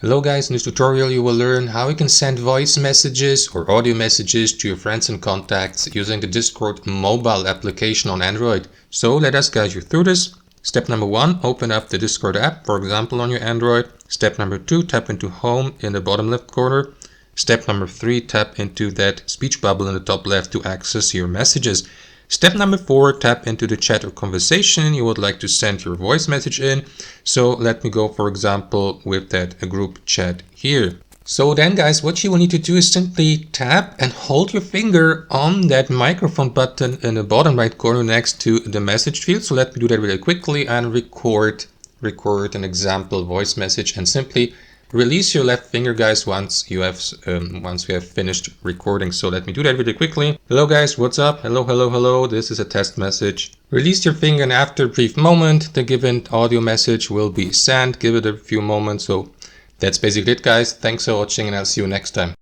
Hello guys, in this tutorial you will learn how you can send voice messages or audio messages to your friends and contacts using the Discord mobile application on Android. So let us guide you through this. Step number 1, open up the Discord app, for example on your Android. Step number 2, tap into Home in the bottom left corner. Step number 3, tap into that speech bubble in the top left to access your messages. Step number 4, tap into the chat or conversation you would like to send your voice message in. So let me go, for example, with that group chat here. So then guys, what you will need to do is simply tap and hold your finger on that microphone button in the bottom right corner next to the message field. So let me do that really quickly and record an example voice message, and simply release your left finger, guys, once we have finished recording. So let me do that really quickly. Hello guys, what's up? Hello. This is a test message. Release your finger, and after a brief moment, the given audio message will be sent. Give it a few moments. So that's basically it, guys. Thanks for watching, and I'll see you next time.